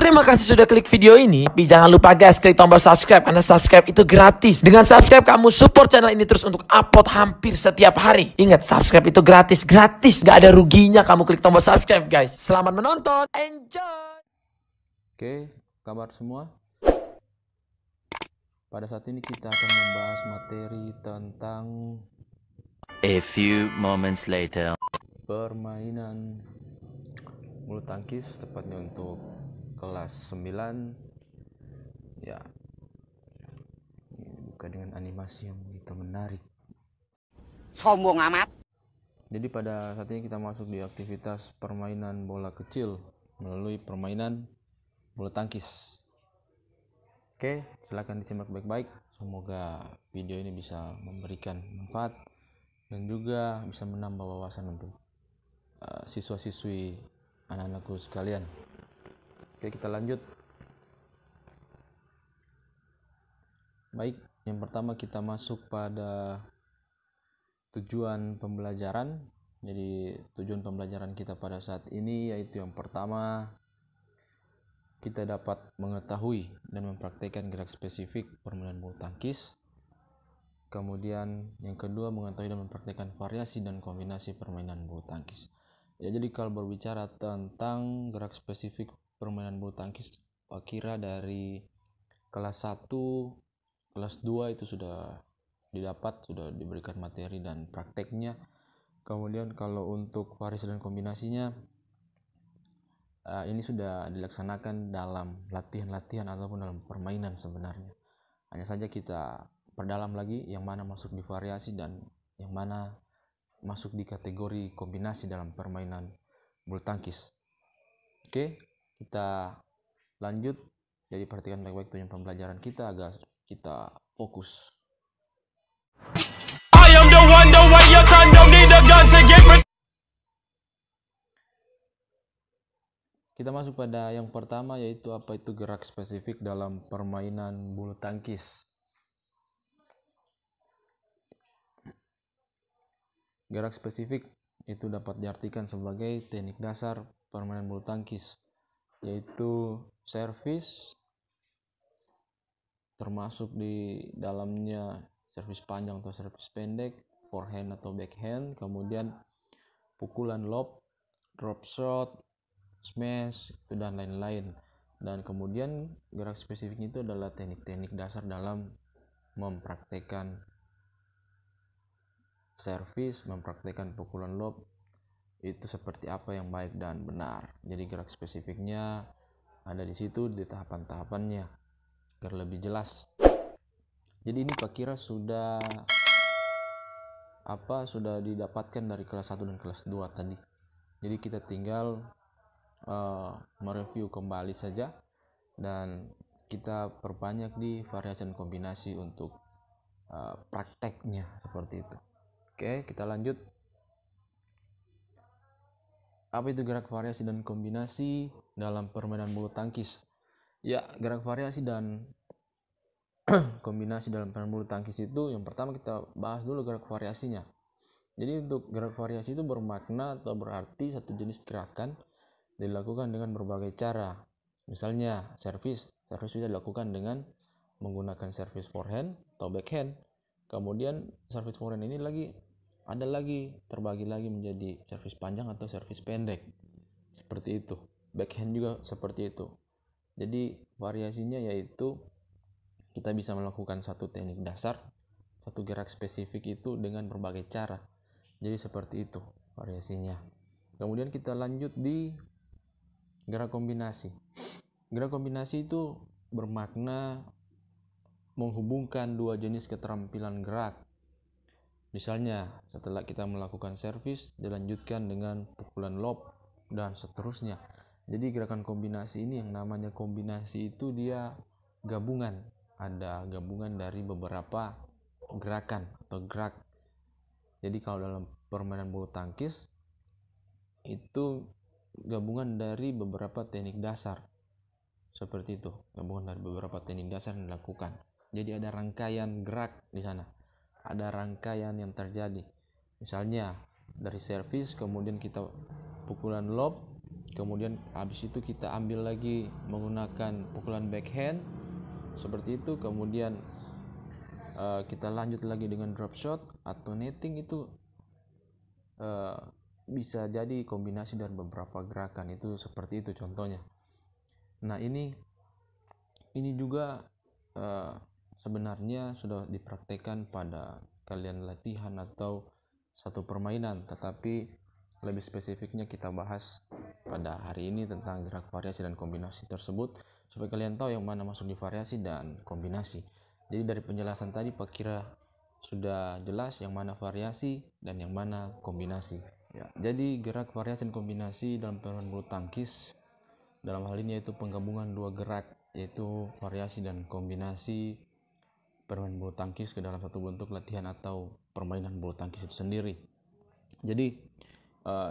Terima kasih sudah klik video ini. Tapi jangan lupa guys, klik tombol subscribe karena subscribe itu gratis. Dengan subscribe kamu support channel ini terus untuk upload hampir setiap hari. Ingat, subscribe itu gratis, gak ada ruginya kamu klik tombol subscribe guys. Selamat menonton, enjoy. Oke, kabar semua. Pada saat ini kita akan membahas materi tentang A few moments later. permainan bulu tangkis, tepatnya untuk kelas 9. Ya, ini buka dengan animasi yang begitu menarik. Sombong amat. Jadi pada saat ini kita masuk di aktivitas permainan bola kecil melalui permainan bulu tangkis. Oke, silakan disimak baik-baik. Semoga video ini bisa memberikan manfaat dan juga bisa menambah wawasan untuk siswa-siswi anak-anakku sekalian. Oke, kita lanjut. Baik, yang pertama kita masuk pada tujuan pembelajaran. Jadi tujuan pembelajaran kita pada saat ini yaitu yang pertama, kita dapat mengetahui dan mempraktikkan gerak spesifik permainan bulu tangkis. Kemudian yang kedua, mengetahui dan mempraktikkan variasi dan kombinasi permainan bulu tangkis. Ya, jadi kalau berbicara tentang gerak spesifik permainan bulu tangkis, kira dari kelas 1, kelas 2 itu sudah didapat, sudah diberikan materi dan prakteknya. Kemudian kalau untuk variasi dan kombinasinya, ini sudah dilaksanakan dalam latihan-latihan ataupun dalam permainan sebenarnya. Hanya saja kita perdalam lagi yang mana masuk di variasi dan yang mana masuk di kategori kombinasi dalam permainan bulu tangkis. Oke, kita lanjut. Jadi perhatikan baik-baik tujuan pembelajaran kita agar kita fokus. I am the one, the way your son don't need a gun to get me. Kita masuk pada yang pertama, yaitu apa itu gerak spesifik dalam permainan bulu tangkis. Gerak spesifik itu dapat diartikan sebagai teknik dasar permainan bulu tangkis, yaitu servis, termasuk di dalamnya servis panjang atau servis pendek, forehand atau backhand, kemudian pukulan lob, drop shot, smash, itu dan lain-lain. Dan kemudian gerak spesifiknya itu adalah teknik-teknik dasar dalam mempraktekkan servis, mempraktekkan pukulan lob, itu seperti apa yang baik dan benar. Jadi gerak spesifiknya ada di situ di tahapan-tahapannya agar lebih jelas. Jadi ini Pak Kira sudah didapatkan dari kelas 1 dan kelas 2 tadi. Jadi kita tinggal mereview kembali saja dan kita perbanyak di variasi dan kombinasi untuk prakteknya seperti itu. Oke, kita lanjut. Apa itu gerak variasi dan kombinasi dalam permainan bulu tangkis? Ya, gerak variasi dan kombinasi dalam permainan bulu tangkis itu, yang pertama kita bahas dulu gerak variasinya. Jadi untuk gerak variasi itu bermakna atau berarti satu jenis gerakan dilakukan dengan berbagai cara. Misalnya servis bisa dilakukan dengan menggunakan servis forehand atau backhand. Kemudian servis forehand ini terbagi lagi menjadi servis panjang atau servis pendek. Seperti itu. Backhand juga seperti itu. Jadi variasinya yaitu kita bisa melakukan satu teknik dasar, satu gerak spesifik itu dengan berbagai cara. Jadi seperti itu variasinya. Kemudian kita lanjut di gerak kombinasi. Gerak kombinasi itu bermakna menghubungkan dua jenis keterampilan gerak. Misalnya setelah kita melakukan servis dilanjutkan dengan pukulan lob dan seterusnya. Jadi gerakan kombinasi ini, yang namanya kombinasi itu dia gabungan. Ada gabungan dari beberapa gerakan atau gerak. Jadi kalau dalam permainan bulu tangkis itu gabungan dari beberapa teknik dasar. Seperti itu, gabungan dari beberapa teknik dasar yang dilakukan. Jadi ada rangkaian gerak di sana. Ada rangkaian yang terjadi. Misalnya dari servis, kemudian kita pukulan lob, kemudian habis itu kita ambil lagi menggunakan pukulan backhand seperti itu, kemudian kita lanjut lagi dengan drop shot atau netting. Itu bisa jadi kombinasi dari beberapa gerakan, itu seperti itu contohnya. Nah ini juga sebenarnya sudah dipraktekkan pada kalian latihan atau satu permainan, tetapi lebih spesifiknya kita bahas pada hari ini tentang gerak variasi dan kombinasi tersebut, supaya kalian tahu yang mana masuk di variasi dan kombinasi. Jadi dari penjelasan tadi Pak Kira sudah jelas yang mana variasi dan yang mana kombinasi. Ya, jadi gerak variasi dan kombinasi dalam permainan bulu tangkis dalam hal ini yaitu penggabungan dua gerak, yaitu variasi dan kombinasi permainan bulu tangkis ke dalam satu bentuk latihan atau permainan bulu tangkis itu sendiri. Jadi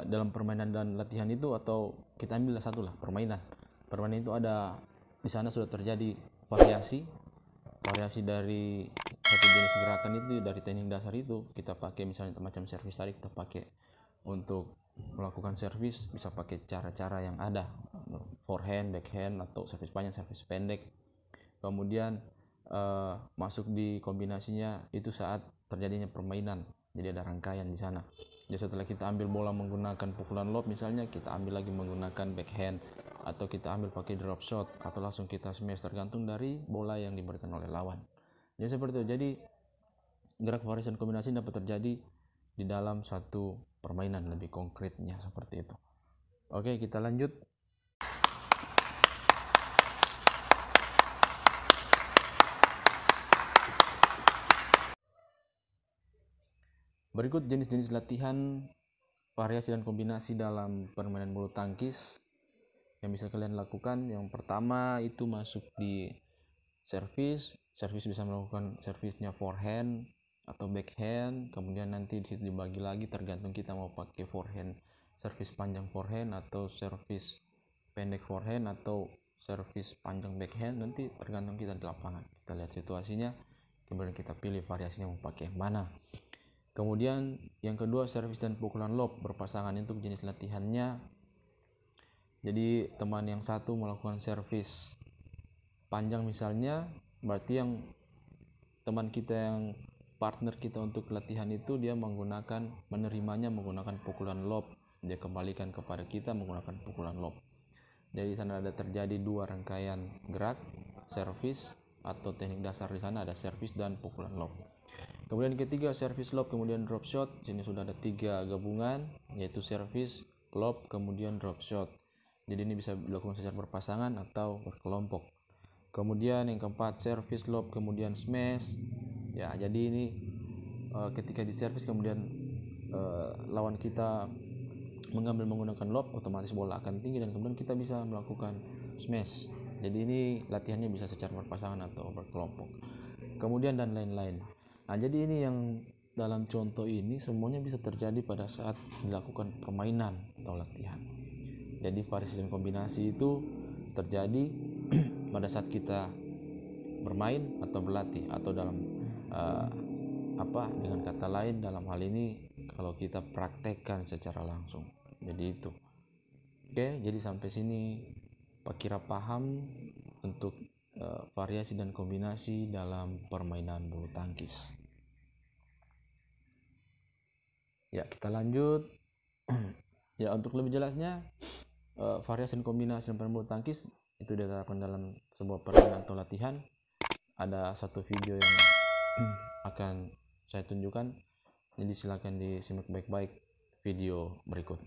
dalam permainan dan latihan itu, atau kita ambil satu lah permainan itu ada di sana sudah terjadi variasi dari satu jenis gerakan itu, dari teknik dasar itu kita pakai, misalnya macam servis tadi kita pakai untuk melakukan servis, bisa pakai cara-cara yang ada, forehand, backhand, atau servis panjang, servis pendek. Kemudian masuk di kombinasinya itu saat terjadinya permainan, jadi ada rangkaian di sana. Jadi setelah kita ambil bola menggunakan pukulan lob misalnya, kita ambil lagi menggunakan backhand, atau kita ambil pakai drop shot, atau langsung kita smash, tergantung dari bola yang diberikan oleh lawan. Jadi seperti itu. Jadi gerak variasi dan kombinasi dapat terjadi di dalam satu permainan, lebih konkretnya seperti itu. Oke, kita lanjut. Berikut jenis-jenis latihan variasi dan kombinasi dalam permainan bulu tangkis yang bisa kalian lakukan. Yang pertama itu masuk di servis bisa melakukan servisnya forehand atau backhand, kemudian nanti di situ dibagi lagi tergantung kita mau pakai forehand, servis panjang forehand, atau servis pendek forehand, atau servis panjang backhand, nanti tergantung kita di lapangan. Kita lihat situasinya, kemudian kita pilih variasinya mau pakai yang mana. Kemudian yang kedua, servis dan pukulan lob berpasangan untuk jenis latihannya. Jadi teman yang satu melakukan servis panjang misalnya, berarti yang teman kita yang partner kita untuk latihan itu dia menerimanya menggunakan pukulan lob, dia kembalikan kepada kita menggunakan pukulan lob. Jadi di sana ada terjadi dua rangkaian gerak, servis atau teknik dasar, di sana ada servis dan pukulan lob. Kemudian ketiga, servis lob kemudian drop shot. Sini sudah ada 3 gabungan, yaitu servis, lob, kemudian drop shot. Jadi ini bisa dilakukan secara berpasangan atau berkelompok. Kemudian yang keempat, servis, lob, kemudian smash. Ya, jadi ini ketika di servis kemudian lawan kita mengambil menggunakan lob, otomatis bola akan tinggi dan kemudian kita bisa melakukan smash. Jadi ini latihannya bisa secara berpasangan atau berkelompok. Kemudian dan lain-lain. Nah, jadi ini yang dalam contoh ini semuanya bisa terjadi pada saat dilakukan permainan atau latihan. Jadi variasi dan kombinasi itu terjadi pada saat kita bermain atau berlatih, atau dalam dengan kata lain dalam hal ini kalau kita praktekkan secara langsung. Jadi itu. Oke, jadi sampai sini Pak Kira paham untuk variasi dan kombinasi dalam permainan bulu tangkis. Ya, kita lanjut. Ya, untuk lebih jelasnya variasi dan kombinasi dalam permainan bulu tangkis itu diterapkan dalam sebuah permainan atau latihan. Ada satu video yang akan saya tunjukkan, jadi silakan disimak baik-baik video berikut.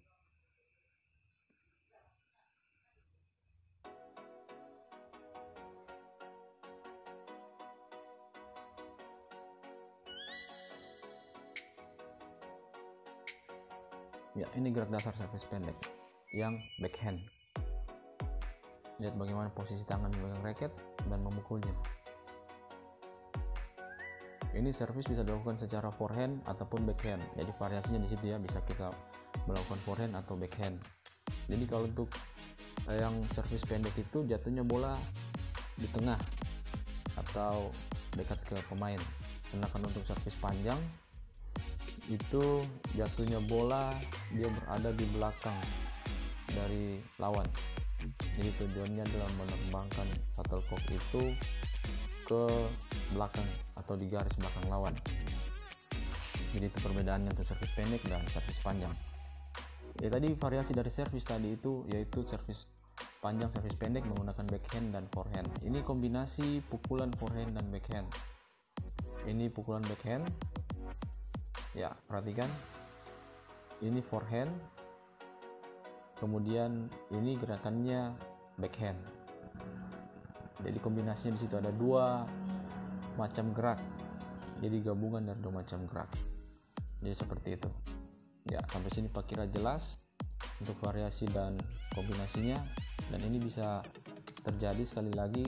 Ya, ini gerak dasar servis pendek yang backhand. Lihat bagaimana posisi tangan memegang raket dan memukulnya. Ini servis bisa dilakukan secara forehand ataupun backhand. Jadi variasinya di situ ya, bisa kita melakukan forehand atau backhand. Jadi kalau untuk yang servis pendek itu jatuhnya bola di tengah atau dekat ke pemain. Sedangkan untuk servis panjang itu jatuhnya bola dia berada di belakang dari lawan. Jadi tujuannya adalah menerbangkan shuttlecock itu ke belakang atau di garis belakang lawan. Jadi itu perbedaannya untuk servis pendek dan servis panjang. Ya tadi variasi dari servis tadi itu yaitu servis panjang, servis pendek menggunakan backhand dan forehand. Ini kombinasi pukulan forehand dan backhand. Ini pukulan backhand. Ya, perhatikan. Ini forehand. Kemudian ini gerakannya backhand. Jadi kombinasinya di situ ada dua macam gerak. Jadi gabungan dari dua macam gerak. Jadi seperti itu. Ya, sampai sini Pak kira jelas untuk variasi dan kombinasinya. Dan ini bisa terjadi sekali lagi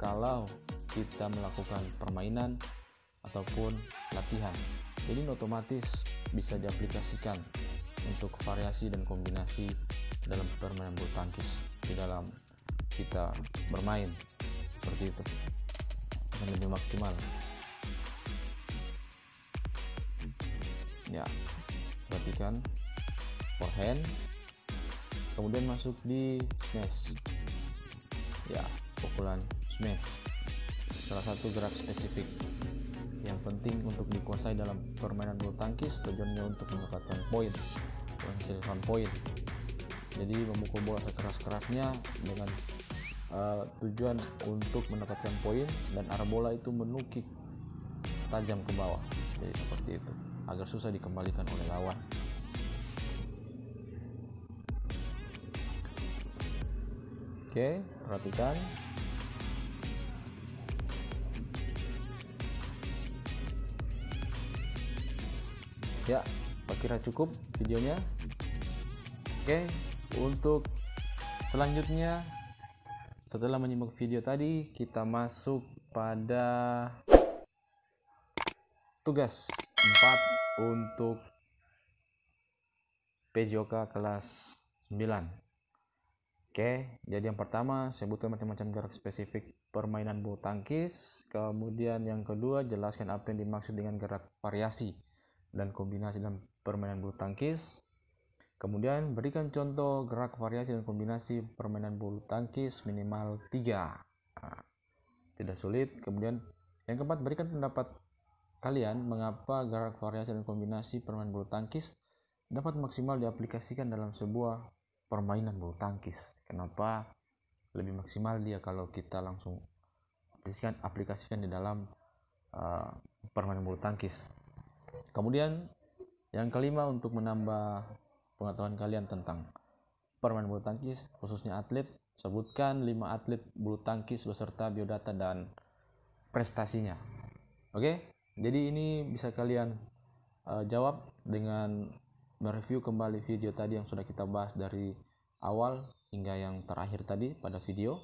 kalau kita melakukan permainan ataupun latihan. Jadi otomatis bisa diaplikasikan untuk variasi dan kombinasi dalam permainan bulu tangkis di dalam kita bermain seperti itu akan lebih maksimal. Ya, perhatikan forehand, kemudian masuk di smash. Ya, pukulan smash salah satu gerak spesifik yang penting untuk dikuasai dalam permainan bulu tangkis. Tujuannya untuk mendapatkan poin, menghasilkan poin. Jadi memukul bola sekeras-kerasnya dengan tujuan untuk mendapatkan poin, dan arah bola itu menukik tajam ke bawah. Jadi seperti itu agar susah dikembalikan oleh lawan. Oke, perhatikan. Ya, Pak kira cukup videonya. Oke, untuk selanjutnya setelah menyimak video tadi, kita masuk pada tugas 4 untuk PJOK kelas 9. Oke, jadi yang pertama sebutkan macam-macam gerak spesifik permainan bulu tangkis. Kemudian yang kedua, jelaskan apa yang dimaksud dengan gerak variasi dan kombinasi dalam permainan bulu tangkis. Kemudian berikan contoh gerak variasi dan kombinasi permainan bulu tangkis minimal 3. Nah, tidak sulit. Kemudian yang keempat, berikan pendapat kalian mengapa gerak variasi dan kombinasi permainan bulu tangkis dapat maksimal diaplikasikan dalam sebuah permainan bulu tangkis. Kenapa lebih maksimal dia kalau kita langsung aplikasikan di dalam permainan bulu tangkis. Kemudian yang kelima, untuk menambah pengetahuan kalian tentang permainan bulu tangkis khususnya atlet, sebutkan 5 atlet bulu tangkis beserta biodata dan prestasinya. Oke, jadi ini bisa kalian jawab dengan mereview kembali video tadi yang sudah kita bahas dari awal hingga yang terakhir tadi pada video.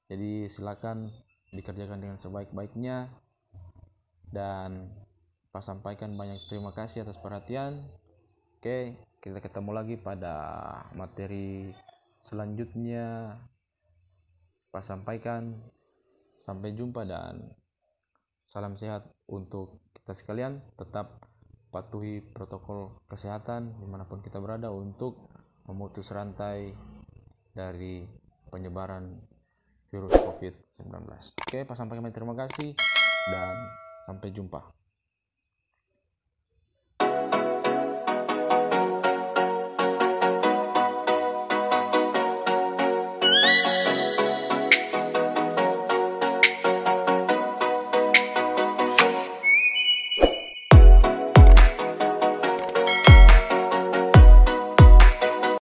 Jadi silakan dikerjakan dengan sebaik-baiknya, dan Pak sampaikan banyak terima kasih atas perhatian. Oke, kita ketemu lagi pada materi selanjutnya. Pak sampaikan sampai jumpa dan salam sehat untuk kita sekalian. Tetap patuhi protokol kesehatan dimanapun kita berada untuk memutus rantai dari penyebaran virus COVID-19. Oke, Pak sampaikan terima kasih dan sampai jumpa.